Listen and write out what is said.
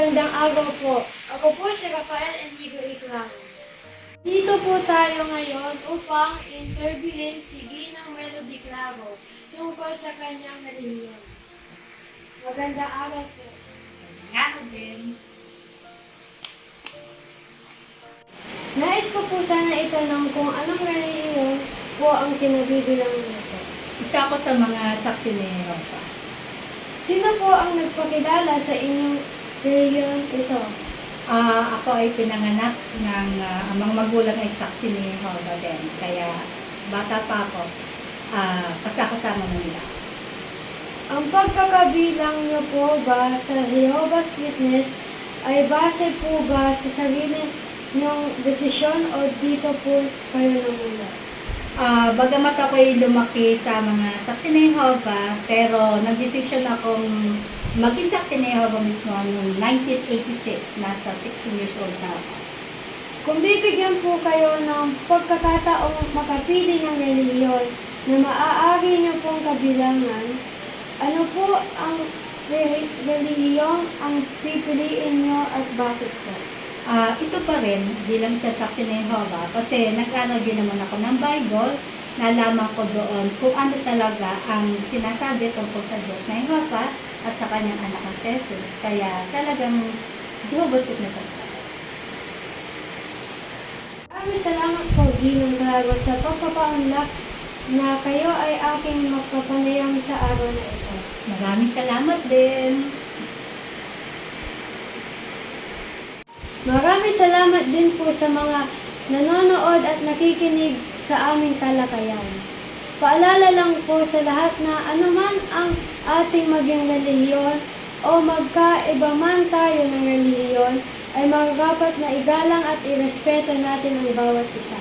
Magandang araw po. Ako po si Rafael Enigo Iclaro. Dito po tayo ngayon upang interviewin si Ginang Melody Claro tungkol sa kanyang relihiyon. Magandang araw po. Nga din. Nais ko po sana itanong kung anong relihiyon po ang kinabibilang niyo po. Isa ako sa mga saksi ni Ropa. Sino po ang nagpakilala sa inyong relihiyon ito? Ako ay pinanganak ng amang magulang ay saksi ni Jehovah din. Kaya bata pa ako, kasama mo nila. Ang pagkakabilang niyo po ba sa Jehovah's Witness ay base po ba sa sarili niyong desisyon o dito po kayo namulat? Bagamat ako'y lumaki sa mga saksi ni Jehovah, pero nagdesisyon akong maging saksi ni Jehovah mismo noong 1986, nasa 16 years old na ako. Kung bibigyan po kayo ng pagkakataong makapili ng relihiyon na maaari niyo pong kabilangan, ano po ang relihiyong ang pipiliin niyo at bakit po? Ito pa rin bilang sa saksi ni Jehovah kasi nag-aral din naman ako ng Bible, nalaman ko doon kung ano talaga ang sinasabi tungkol sa Diyos na Jehovah at sa kanyang anak na si Jesus. Kaya talagang Jehovah's Witness ako. Maraming salamat po, Ginang Claro, sa pagpapaunlak na kayo ay aking magpapanayam sa araw na ito. Maraming salamat din. Maraming salamat din po sa mga nanonood at nakikinig sa aming talakayan. Paalala lang po sa lahat na anuman ang ating maging relihiyon o magkaiba man tayo ng relihiyon, ay marapat na igalang at irespeto natin ang bawat isa.